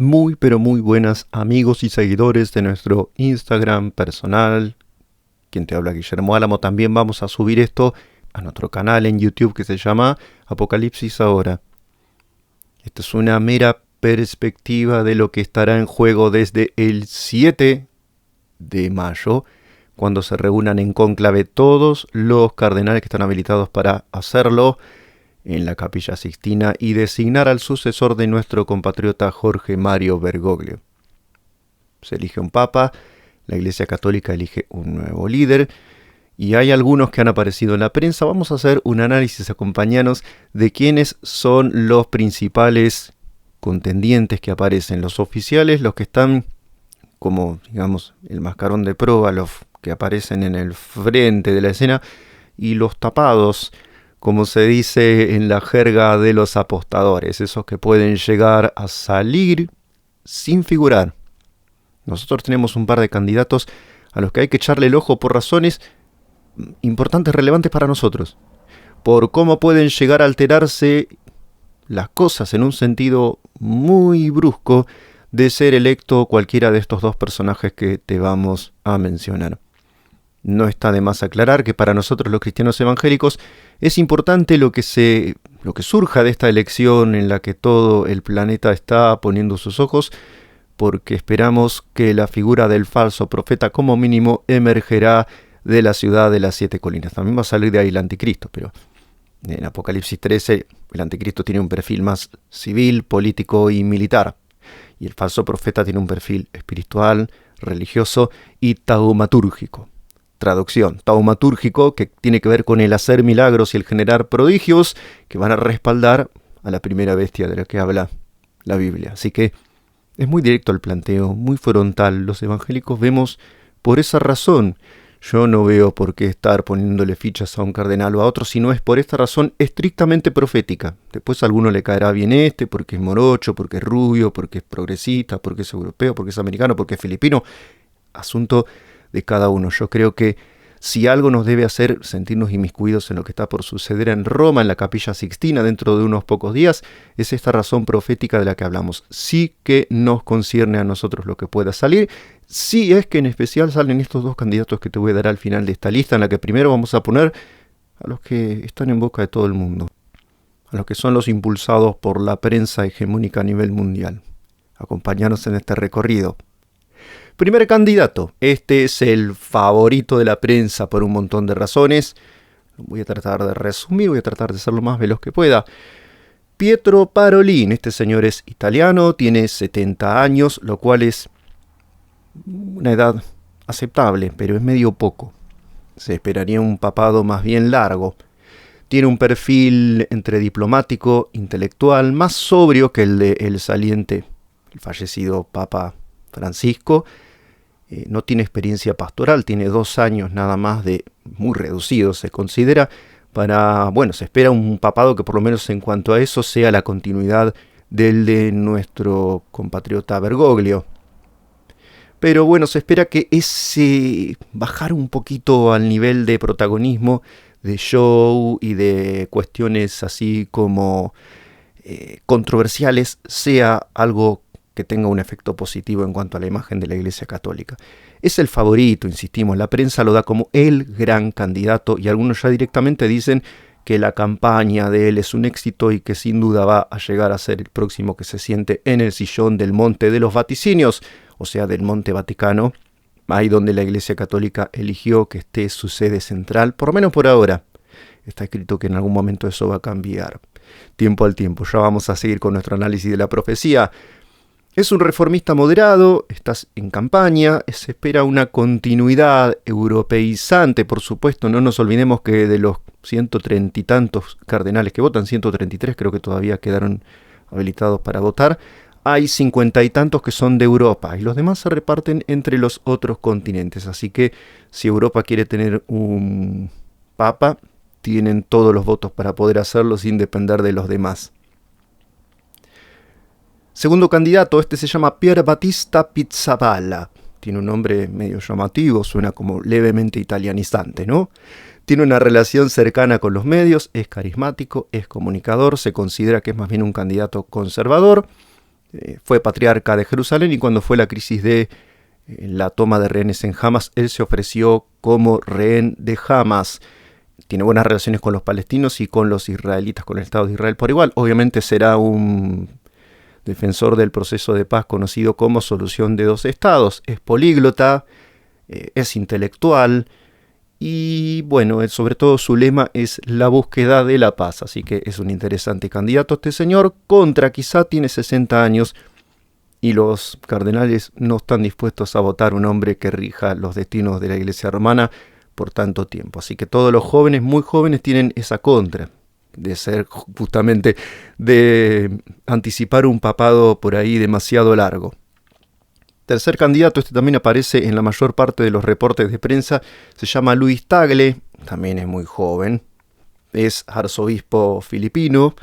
Muy pero muy buenas amigos y seguidores de nuestro Instagram personal. Quien te habla, Guillermo Álamo. También vamos a subir esto a nuestro canal en YouTube que se llama Apocalipsis Ahora. Esta es una mera perspectiva de lo que estará en juego desde el 7 de mayo, cuando se reúnan en cónclave todos los cardenales que están habilitados para hacerlo en la Capilla Sixtina y designar al sucesor de nuestro compatriota Jorge Mario Bergoglio. Se elige un papa, la Iglesia Católica elige un nuevo líder y hay algunos que han aparecido en la prensa. Vamos a hacer un análisis, acompañanos, de quiénes son los principales contendientes que aparecen, los oficiales, los que están como, digamos, el mascarón de proa, los que aparecen en el frente de la escena, y los tapados, como se dice en la jerga de los apostadores, esos que pueden llegar a salir sin figurar. Nosotros tenemos un par de candidatos a los que hay que echarle el ojo por razones importantes, relevantes para nosotros, por cómo pueden llegar a alterarse las cosas en un sentido muy brusco de ser electo cualquiera de estos dos personajes que te vamos a mencionar. No está de más aclarar que para nosotros los cristianos evangélicos es importante lo que surja de esta elección en la que todo el planeta está poniendo sus ojos, porque esperamos que la figura del falso profeta como mínimo emergerá de la ciudad de las 7 colinas. También va a salir de ahí el anticristo, pero en Apocalipsis 13 el anticristo tiene un perfil más civil, político y militar, y el falso profeta tiene un perfil espiritual, religioso y taumatúrgico. Traducción, taumatúrgico, que tiene que ver con el hacer milagros y el generar prodigios que van a respaldar a la primera bestia de la que habla la Biblia. Así que es muy directo el planteo, muy frontal. Los evangélicos vemos por esa razón. Yo no veo por qué estar poniéndole fichas a un cardenal o a otro, si no es por esta razón estrictamente profética. Después a alguno le caerá bien porque es morocho, porque es rubio, porque es progresista, porque es europeo, porque es americano, porque es filipino. Asunto de cada uno. Yo creo que si algo nos debe hacer sentirnos inmiscuidos en lo que está por suceder en Roma, en la Capilla Sixtina, dentro de unos pocos días, es esta razón profética de la que hablamos. Sí que nos concierne a nosotros lo que pueda salir. Sí es que en especial salen estos dos candidatos que te voy a dar al final de esta lista, en la que primero vamos a poner a los que están en boca de todo el mundo, a los que son los impulsados por la prensa hegemónica a nivel mundial. Acompañarnos en este recorrido. Primer candidato, este es el favorito de la prensa por un montón de razones. Voy a tratar de resumir, voy a tratar de ser lo más veloz que pueda. Pietro Parolin, este señor es italiano, tiene 70 años, lo cual es una edad aceptable, pero es medio poco. Se esperaría un papado más bien largo. Tiene un perfil entre diplomático, intelectual, más sobrio que el de el saliente, el fallecido Papa Francisco. No tiene experiencia pastoral, tiene 2 años nada más de muy reducido, se considera, se espera un papado que por lo menos en cuanto a eso sea la continuidad del de nuestro compatriota Bergoglio. Pero bueno, se espera que ese bajar un poquito al nivel de protagonismo, de show y de cuestiones así como controversiales sea algo que tenga un efecto positivo en cuanto a la imagen de la Iglesia Católica. Es el favorito, insistimos, la prensa lo da como el gran candidato y algunos ya directamente dicen que la campaña de él es un éxito y que sin duda va a llegar a ser el próximo que se siente en el sillón del Monte de los Vaticinios, o sea, del Monte Vaticano, ahí donde la Iglesia Católica eligió que esté su sede central, por lo menos por ahora. Está escrito que en algún momento eso va a cambiar. Tiempo al tiempo, ya vamos a seguir con nuestro análisis de la profecía. Es un reformista moderado, estás en campaña, se espera una continuidad europeizante, por supuesto, no nos olvidemos que de los 130 y tantos cardenales que votan, 133 creo que todavía quedaron habilitados para votar, hay 50 y tantos que son de Europa y los demás se reparten entre los otros continentes, así que si Europa quiere tener un papa, tienen todos los votos para poder hacerlo sin depender de los demás. Segundo candidato, este se llama Pier Battista Pizzaballa. Tiene un nombre medio llamativo, suena como levemente italianizante, ¿no? Tiene una relación cercana con los medios, es carismático, es comunicador, se considera que es más bien un candidato conservador. Fue patriarca de Jerusalén y cuando fue la crisis de la toma de rehenes en Hamas, él se ofreció como rehén de Hamas. Tiene buenas relaciones con los palestinos y con los israelitas, con el Estado de Israel por igual. Obviamente será un defensor del proceso de paz conocido como solución de dos estados. Es políglota, es intelectual y bueno, sobre todo su lema es la búsqueda de la paz. Así que es un interesante candidato este señor. Contra quizá tiene 60 años y los cardenales no están dispuestos a votar un hombre que rija los destinos de la Iglesia romana por tanto tiempo. Así que todos los jóvenes, muy jóvenes, tienen esa contra de ser justamente, de anticipar un papado por ahí demasiado largo. Tercer candidato, este también aparece en la mayor parte de los reportes de prensa, se llama Luis Tagle, también es muy joven, es arzobispo filipino,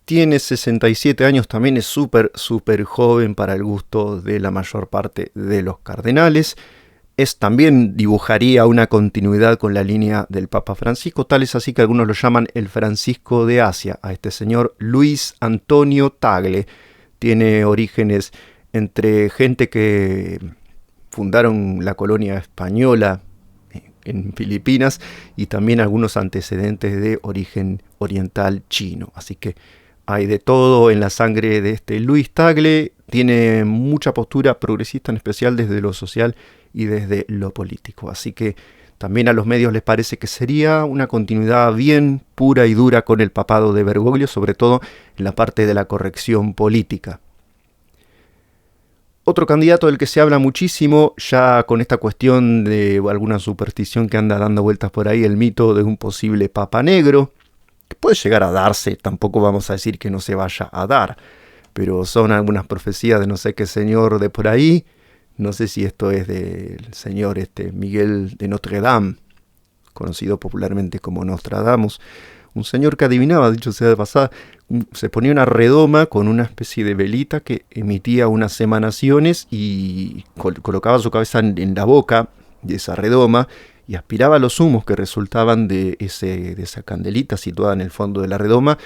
tiene 67 años, también es súper joven para el gusto de la mayor parte de los cardenales. También dibujaría una continuidad con la línea del Papa Francisco, tal es así que algunos lo llaman el Francisco de Asia, a este señor Luis Antonio Tagle. Tiene orígenes entre gente que fundaron la colonia española en Filipinas y también algunos antecedentes de origen oriental chino. Así que hay de todo en la sangre de este Luis Tagle. Tiene mucha postura progresista, en especial desde lo social y desde lo político. Así que también a los medios les parece que sería una continuidad bien pura y dura con el papado de Bergoglio, sobre todo en la parte de la corrección política. Otro candidato del que se habla muchísimo, ya con esta cuestión de alguna superstición que anda dando vueltas por ahí, el mito de un posible papa negro, que puede llegar a darse, tampoco vamos a decir que no se vaya a dar, pero son algunas profecías de no sé qué señor de por ahí. No sé si esto es del señor Miguel de Notre Dame, conocido popularmente como Nostradamus. Un señor que adivinaba, dicho sea de pasada, se ponía una redoma con una especie de velita que emitía unas emanaciones y colocaba su cabeza en la boca de esa redoma y aspiraba los humos que resultaban de esa candelita situada en el fondo de la redoma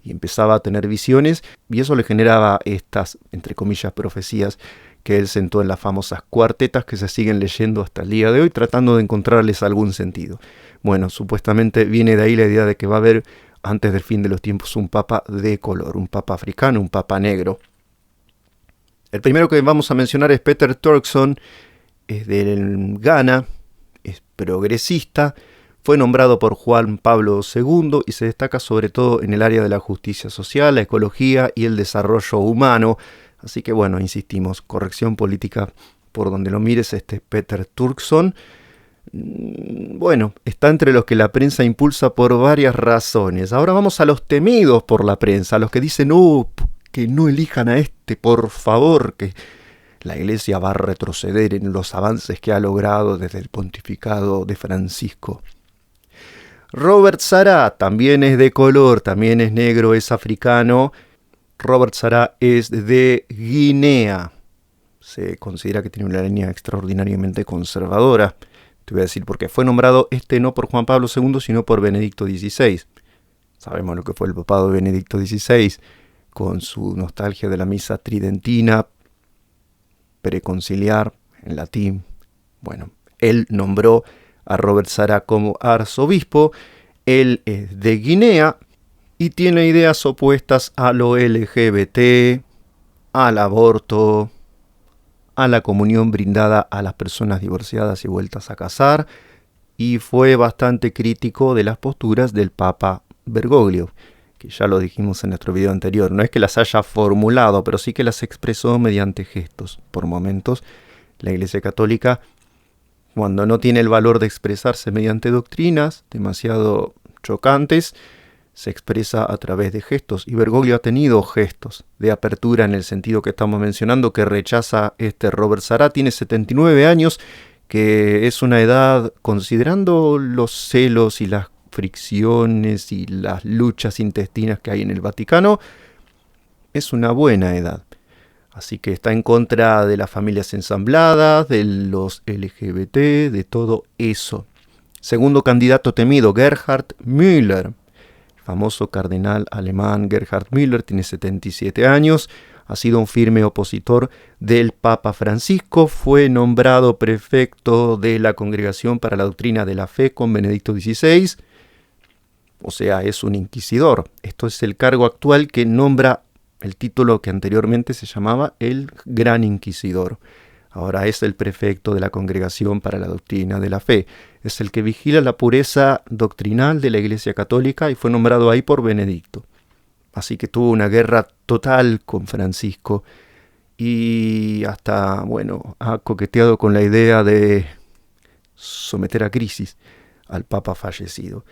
y empezaba a tener visiones y eso le generaba estas, entre comillas, profecías que él sentó en las famosas cuartetas que se siguen leyendo hasta el día de hoy, tratando de encontrarles algún sentido. Bueno, supuestamente viene de ahí la idea de que va a haber, antes del fin de los tiempos, un papa de color, un papa africano, un papa negro. El primero que vamos a mencionar es Peter Turkson, es de Ghana, es progresista, fue nombrado por Juan Pablo II y se destaca sobre todo en el área de la justicia social, la ecología y el desarrollo humano. Así que bueno, insistimos, corrección política por donde lo mires, Peter Turkson. Bueno, está entre los que la prensa impulsa por varias razones. Ahora vamos a los temidos por la prensa, a los que dicen, que no elijan a por favor, que la Iglesia va a retroceder en los avances que ha logrado desde el pontificado de Francisco. Robert Sarah también es de color, también es negro, es africano. Robert Sarah es de Guinea. Se considera que tiene una línea extraordinariamente conservadora. Te voy a decir por qué. Fue nombrado no por Juan Pablo II, sino por Benedicto XVI. Sabemos lo que fue el papado de Benedicto XVI, con su nostalgia de la misa tridentina, preconciliar, en latín. Bueno, él nombró a Robert Sarah como arzobispo. Él es de Guinea y tiene ideas opuestas a lo LGBT, al aborto, a la comunión brindada a las personas divorciadas y vueltas a casar, y fue bastante crítico de las posturas del Papa Bergoglio, que ya lo dijimos en nuestro video anterior. No es que las haya formulado, pero sí que las expresó mediante gestos. Por momentos, la Iglesia Católica, cuando no tiene el valor de expresarse mediante doctrinas demasiado chocantes, se expresa a través de gestos, y Bergoglio ha tenido gestos de apertura en el sentido que estamos mencionando, que rechaza Robert Sarah. Tiene 79 años, que es una edad, considerando los celos y las fricciones y las luchas intestinas que hay en el Vaticano, es una buena edad. Así que está en contra de las familias ensambladas, de los LGBT, de todo eso. Segundo candidato temido, Gerhard Müller. Famoso cardenal alemán Gerhard Müller, tiene 77 años, ha sido un firme opositor del Papa Francisco, fue nombrado prefecto de la Congregación para la Doctrina de la Fe con Benedicto XVI, o sea, es un inquisidor. Esto es el cargo actual que nombra el título que anteriormente se llamaba el Gran Inquisidor. Ahora es el prefecto de la Congregación para la Doctrina de la Fe. Es el que vigila la pureza doctrinal de la Iglesia Católica y fue nombrado ahí por Benedicto. Así que tuvo una guerra total con Francisco y hasta, bueno, ha coqueteado con la idea de someter a crisis al Papa fallecido.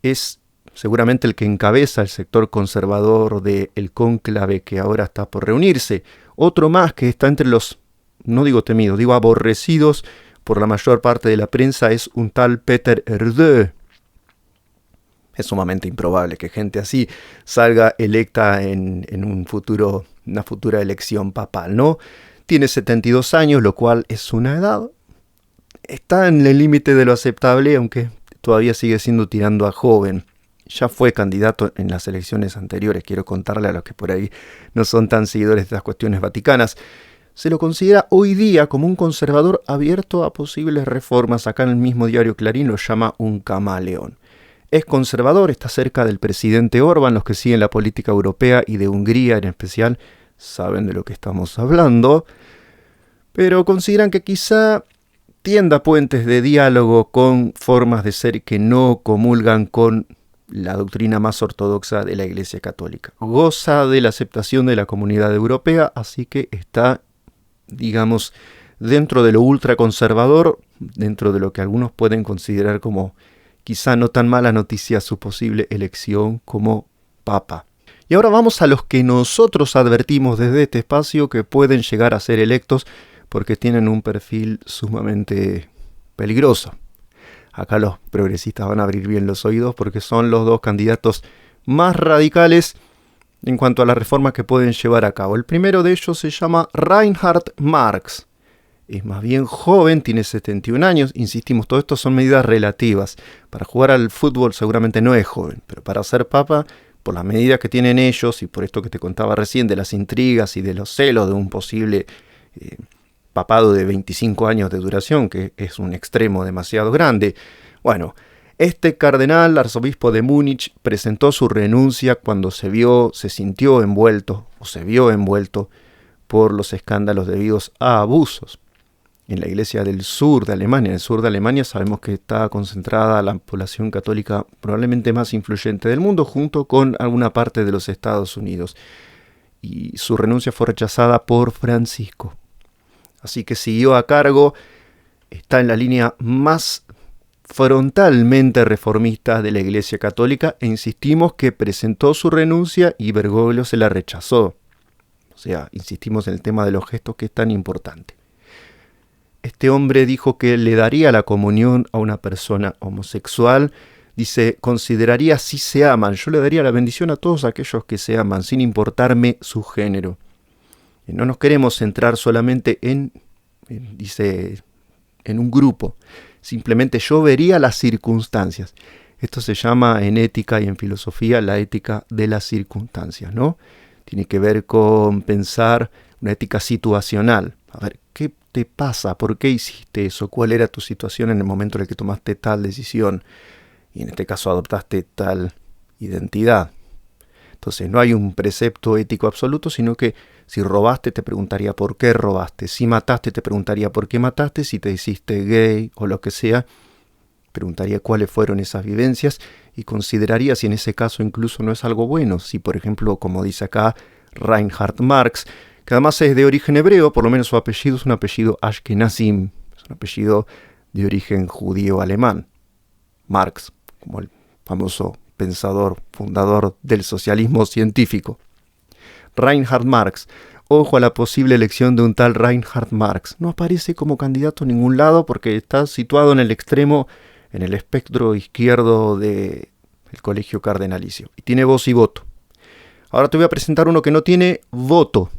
Es seguramente el que encabeza el sector conservador del cónclave que ahora está por reunirse. Otro más que está entre los, no digo temidos, digo aborrecidos por la mayor parte de la prensa es un tal Peter Erdő. Es sumamente improbable que gente así salga electa en una futura elección papal, ¿no? Tiene 72 años, lo cual es una edad. Está en el límite de lo aceptable, aunque todavía sigue siendo tirando a joven. Ya fue candidato en las elecciones anteriores, quiero contarle a los que por ahí no son tan seguidores de las cuestiones vaticanas. Se lo considera hoy día como un conservador abierto a posibles reformas. Acá en el mismo diario Clarín lo llama un camaleón. Es conservador, está cerca del presidente Orbán. Los que siguen la política europea y de Hungría en especial saben de lo que estamos hablando, pero consideran que quizá tienda puentes de diálogo con formas de ser que no comulgan con la doctrina más ortodoxa de la Iglesia Católica. Goza de la aceptación de la comunidad europea, así que está, digamos, dentro de lo ultraconservador, dentro de lo que algunos pueden considerar como quizá no tan mala noticia su posible elección como papa. Y ahora vamos a los que nosotros advertimos desde este espacio que pueden llegar a ser electos porque tienen un perfil sumamente peligroso. Acá los progresistas van a abrir bien los oídos porque son los dos candidatos más radicales en cuanto a las reformas que pueden llevar a cabo. El primero de ellos se llama Reinhard Marx. Es más bien joven, tiene 71 años. Insistimos, todo esto son medidas relativas. Para jugar al fútbol seguramente no es joven, pero para ser papa, por las medidas que tienen ellos y por esto que te contaba recién de las intrigas y de los celos de un posible papado de 25 años de duración, que es un extremo demasiado grande. Bueno, este cardenal, arzobispo de Múnich, presentó su renuncia cuando se vio envuelto por los escándalos debidos a abusos en la iglesia del sur de Alemania. En el sur de Alemania sabemos que está concentrada la población católica probablemente más influyente del mundo, junto con alguna parte de los Estados Unidos. Y su renuncia fue rechazada por Francisco. Así que siguió a cargo, está en la línea más frontalmente reformista de la Iglesia Católica e insistimos que presentó su renuncia y Bergoglio se la rechazó. O sea, insistimos en el tema de los gestos que es tan importante. Este hombre dijo que le daría la comunión a una persona homosexual. Dice, consideraría si se aman. Yo le daría la bendición a todos aquellos que se aman, sin importarme su género. No nos queremos centrar solamente en un grupo. Simplemente yo vería las circunstancias. Esto se llama en ética y en filosofía la ética de las circunstancias, ¿no? Tiene que ver con pensar una ética situacional. A ver, ¿qué te pasa? ¿Por qué hiciste eso? ¿Cuál era tu situación en el momento en el que tomaste tal decisión? Y en este caso adoptaste tal identidad. Entonces no hay un precepto ético absoluto, sino que si robaste te preguntaría por qué robaste. Si mataste te preguntaría por qué mataste. Si te hiciste gay o lo que sea, preguntaría cuáles fueron esas vivencias y consideraría si en ese caso incluso no es algo bueno. Si por ejemplo, como dice acá Reinhard Marx, que además es de origen hebreo, por lo menos su apellido es un apellido Ashkenazim, es un apellido de origen judío-alemán. Marx, como el famoso pensador, fundador del socialismo científico. Reinhard Marx. Ojo a la posible elección de un tal Reinhard Marx. No aparece como candidato en ningún lado porque está situado en el extremo, en el espectro izquierdo del colegio cardenalicio. Y tiene voz y voto. Ahora te voy a presentar uno que no tiene voto,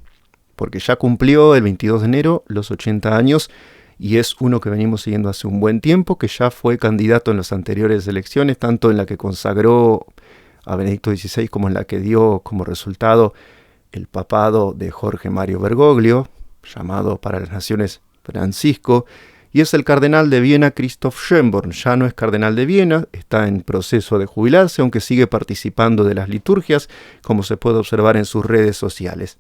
porque ya cumplió el 22 de enero los 80 años y es uno que venimos siguiendo hace un buen tiempo, que ya fue candidato en las anteriores elecciones, tanto en la que consagró a Benedicto XVI como en la que dio como resultado el papado de Jorge Mario Bergoglio, llamado para las Naciones Francisco, y es el cardenal de Viena Christoph Schönborn. Ya no es cardenal de Viena, está en proceso de jubilarse, aunque sigue participando de las liturgias, como se puede observar en sus redes sociales.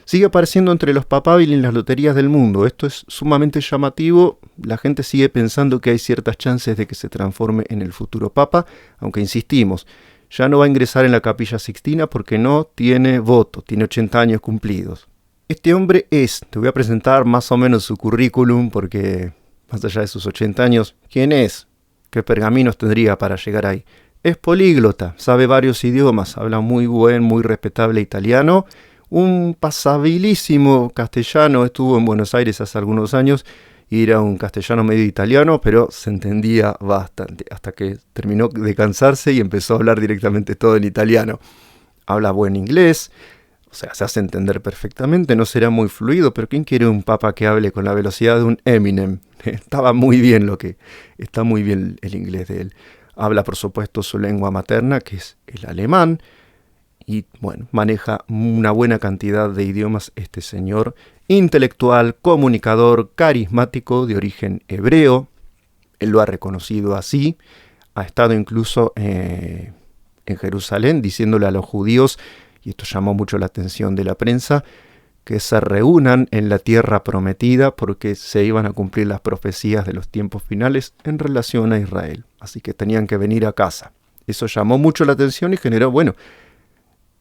Sigue apareciendo entre los papables en las loterías del mundo. Esto es sumamente llamativo. La gente sigue pensando que hay ciertas chances de que se transforme en el futuro papa, aunque insistimos, ya no va a ingresar en la Capilla Sixtina porque no tiene voto, tiene 80 años cumplidos. Este hombre te voy a presentar más o menos su currículum porque, más allá de sus 80 años, ¿quién es? ¿Qué pergaminos tendría para llegar ahí? Es políglota, sabe varios idiomas, habla muy respetable italiano, un pasabilísimo castellano, estuvo en Buenos Aires hace algunos años y era un castellano medio italiano, pero se entendía bastante, hasta que terminó de cansarse y empezó a hablar directamente todo en italiano. Habla buen inglés, o sea, se hace entender perfectamente, no será muy fluido, pero ¿quién quiere un papa que hable con la velocidad de un Eminem? Está muy bien el inglés de él. Habla, por supuesto, su lengua materna, que es el alemán, y bueno, maneja una buena cantidad de idiomas este señor, intelectual, comunicador, carismático, de origen hebreo. Él lo ha reconocido así, ha estado incluso en Jerusalén diciéndole a los judíos, y esto llamó mucho la atención de la prensa, que se reúnan en la tierra prometida porque se iban a cumplir las profecías de los tiempos finales en relación a Israel. Así que tenían que venir a casa. Eso llamó mucho la atención y generó,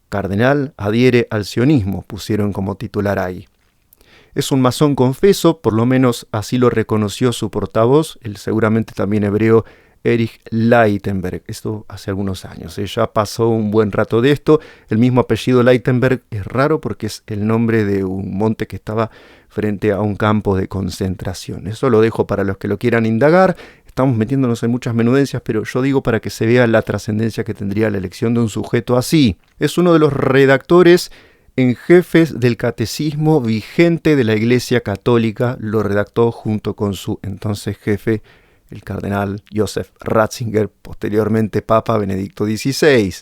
cardenal adhiere al sionismo, pusieron como titular ahí. Es un masón confeso, por lo menos así lo reconoció su portavoz, el seguramente también hebreo Erich Leitenberg. Esto hace algunos años. Ya pasó un buen rato de esto. El mismo apellido Leitenberg es raro porque es el nombre de un monte que estaba frente a un campo de concentración. Eso lo dejo para los que lo quieran indagar. Estamos metiéndonos en muchas menudencias, pero yo digo para que se vea la trascendencia que tendría la elección de un sujeto así. Es uno de los redactores en jefes del catecismo vigente de la Iglesia Católica. Lo redactó junto con su entonces jefe, el cardenal Joseph Ratzinger, posteriormente Papa Benedicto XVI.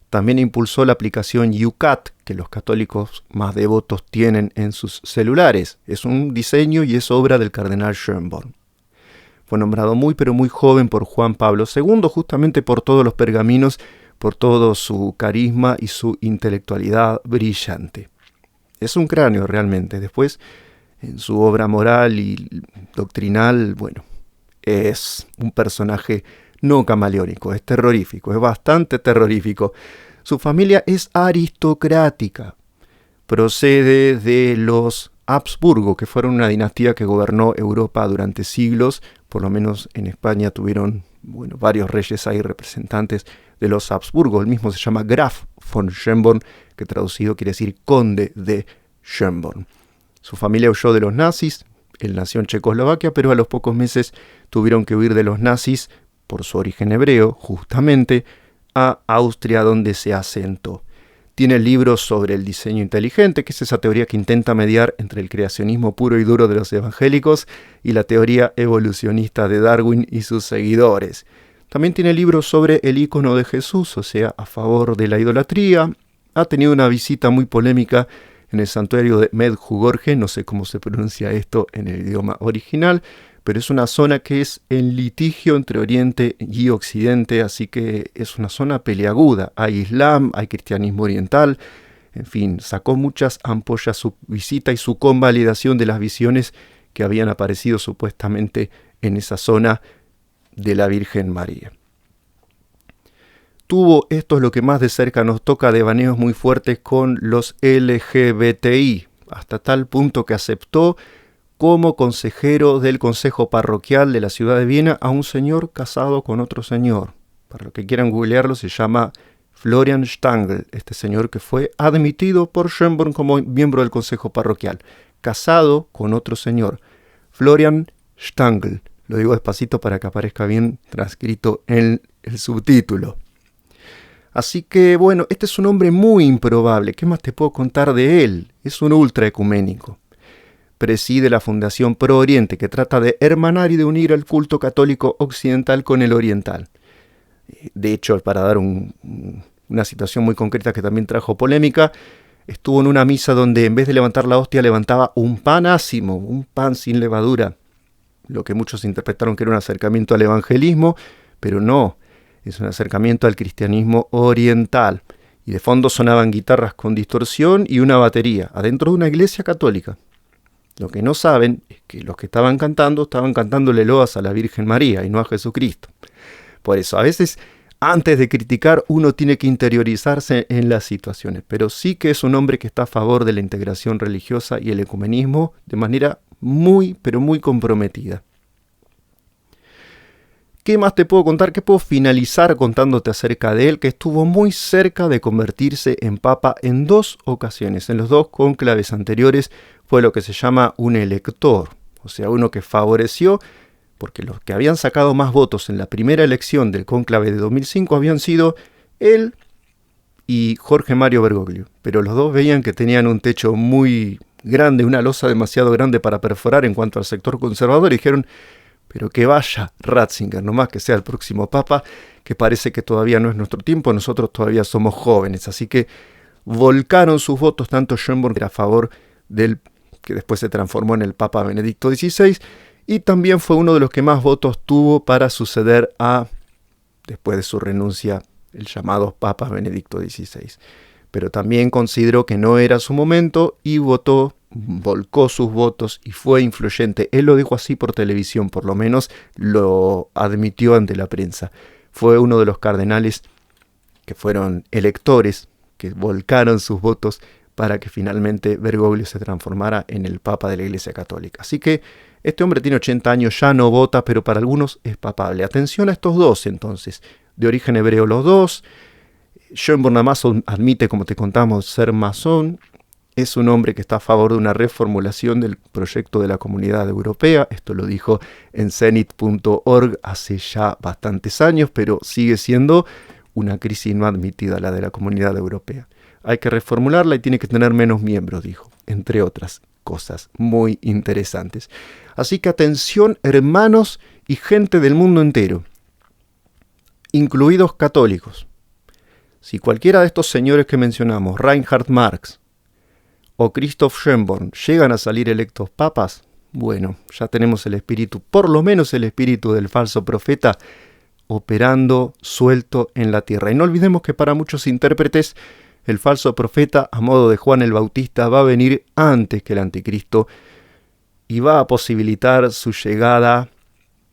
También impulsó la aplicación YouCat, que los católicos más devotos tienen en sus celulares. Es un diseño y es obra del cardenal Schönborn. Fue nombrado muy joven por Juan Pablo II, justamente por todos los pergaminos, por todo su carisma y su intelectualidad brillante. Es un cráneo realmente. Después, en su obra moral y doctrinal, es un personaje no camaleónico, es terrorífico, es bastante terrorífico. Su familia es aristocrática, procede de los Habsburgo, que fueron una dinastía que gobernó Europa durante siglos. Por lo menos en España tuvieron varios reyes ahí representantes de los Habsburgo. El mismo se llama Graf von Schönborn, que traducido quiere decir conde de Schönborn. Su familia huyó de los nazis. Él nació en Checoslovaquia, pero a los pocos meses tuvieron que huir de los nazis por su origen hebreo, justamente a Austria, donde se asentó. Tiene libros sobre el diseño inteligente, que es esa teoría que intenta mediar entre el creacionismo puro y duro de los evangélicos y la teoría evolucionista de Darwin y sus seguidores. También tiene libros sobre el icono de Jesús, o sea, a favor de la idolatría. Ha tenido una visita muy polémica en el santuario de Medjugorje, no sé cómo se pronuncia esto en el idioma original, pero es una zona que es en litigio entre Oriente y Occidente, así que es una zona peliaguda. Hay Islam, hay cristianismo oriental, en fin, sacó muchas ampollas su visita y su convalidación de las visiones que habían aparecido supuestamente en esa zona de la Virgen María. Tuvo, esto es lo que más de cerca nos toca, devaneos muy fuertes con los LGBTI, hasta tal punto que aceptó como consejero del consejo parroquial de la ciudad de Viena a un señor casado con otro señor. Para los que quieran googlearlo, se llama Florian Stangl, este señor que fue admitido por Schönborn como miembro del consejo parroquial, casado con otro señor, Florian Stangl. Lo digo despacito para que aparezca bien transcrito en el subtítulo. Así que, este es un hombre muy improbable. ¿Qué más te puedo contar de él? Es un ultraecuménico. Preside la Fundación Pro Oriente, que trata de hermanar y de unir el culto católico occidental con el oriental. De hecho, para dar un una situación muy concreta que también trajo polémica. Estuvo en una misa donde en vez de levantar la hostia levantaba un pan ácimo, un pan sin levadura, lo que muchos interpretaron que era un acercamiento al evangelismo, pero no, es un acercamiento al cristianismo oriental. Y de fondo sonaban guitarras con distorsión y una batería, adentro de una iglesia católica. Lo que no saben es que los que estaban cantándole loas a la Virgen María y no a Jesucristo. Por eso, a veces, antes de criticar, uno tiene que interiorizarse en las situaciones. Pero sí que es un hombre que está a favor de la integración religiosa y el ecumenismo de manera muy, pero muy comprometida. ¿Qué más te puedo contar? ¿Qué puedo finalizar contándote acerca de él? Que estuvo muy cerca de convertirse en papa en 2 ocasiones. En los 2 cónclaves anteriores fue lo que se llama un elector, o sea, uno que favoreció, porque los que habían sacado más votos en la primera elección del cónclave de 2005 habían sido él y Jorge Mario Bergoglio. Pero los dos veían que tenían un techo muy grande, una losa demasiado grande para perforar en cuanto al sector conservador, y dijeron: pero que vaya Ratzinger, nomás que sea el próximo papa, que parece que todavía no es nuestro tiempo, nosotros todavía somos jóvenes. Así que volcaron sus votos, tanto Schönborn, que era a favor del que después se transformó en el Papa Benedicto XVI, y también fue uno de los que más votos tuvo para suceder a, después de su renuncia, el llamado Papa Benedicto XVI. Pero también consideró que no era su momento y volcó sus votos y fue influyente. Él lo dijo así por televisión, por lo menos lo admitió ante la prensa. Fue uno de los cardenales que fueron electores, que volcaron sus votos para que finalmente Bergoglio se transformara en el Papa de la Iglesia Católica. Así que este hombre tiene 80 años, ya no vota, pero para algunos es papable. Atención a estos dos entonces, de origen hebreo los dos. Schönborn nada más admite, como te contamos, ser masón. Es un hombre que está a favor de una reformulación del proyecto de la Comunidad Europea. Esto lo dijo en zenit.org hace ya bastantes años, pero sigue siendo una crisis no admitida la de la Comunidad Europea. Hay que reformularla y tiene que tener menos miembros, dijo, entre otras cosas muy interesantes. Así que atención, hermanos y gente del mundo entero, incluidos católicos. Si cualquiera de estos señores que mencionamos, Reinhard Marx o Christoph Schönborn, llegan a salir electos papas, bueno, ya tenemos el espíritu, por lo menos el espíritu del falso profeta, operando suelto en la tierra. Y no olvidemos que para muchos intérpretes, el falso profeta, a modo de Juan el Bautista, va a venir antes que el anticristo y va a posibilitar su llegada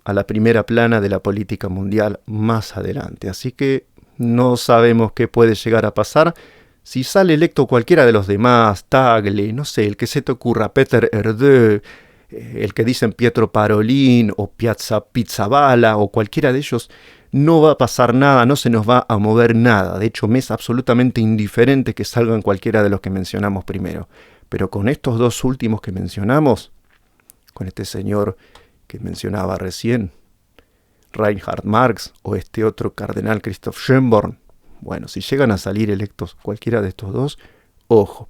a la primera plana de la política mundial más adelante. Así que no sabemos qué puede llegar a pasar. Si sale electo cualquiera de los demás, Tagle, no sé, el que se te ocurra, Peter Erdő, el que dicen Pietro Parolin o Piazza Pizzaballa o cualquiera de ellos, no va a pasar nada, no se nos va a mover nada. De hecho, me es absolutamente indiferente que salgan cualquiera de los que mencionamos primero. Pero con estos dos últimos que mencionamos, con este señor que mencionaba recién, Reinhard Marx o este otro cardenal Christoph Schönborn, bueno, si llegan a salir electos cualquiera de estos dos, ojo.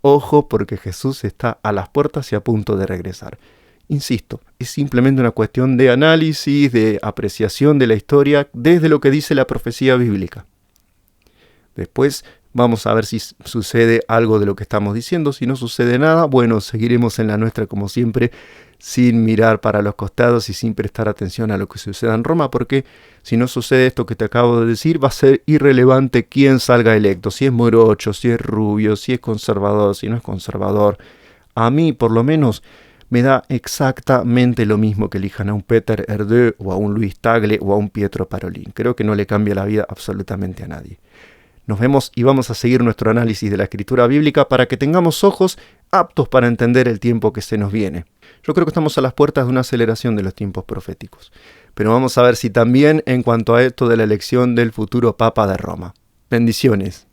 Ojo, porque Jesús está a las puertas y a punto de regresar. Insisto, es simplemente una cuestión de análisis, de apreciación de la historia desde lo que dice la profecía bíblica. Después vamos a ver si sucede algo de lo que estamos diciendo. Si no sucede nada, bueno, seguiremos en la nuestra como siempre, sin mirar para los costados y sin prestar atención a lo que suceda en Roma, porque si no sucede esto que te acabo de decir, va a ser irrelevante quién salga electo, si es morocho, si es rubio, si es conservador, si no es conservador. A mí, por lo menos, me da exactamente lo mismo que elijan a un Peter Erdő o a un Luis Tagle o a un Pietro Parolin. Creo que no le cambia la vida absolutamente a nadie. Nos vemos y vamos a seguir nuestro análisis de la escritura bíblica para que tengamos ojos aptos para entender el tiempo que se nos viene. Yo creo que estamos a las puertas de una aceleración de los tiempos proféticos. Pero vamos a ver si también en cuanto a esto de la elección del futuro Papa de Roma. Bendiciones.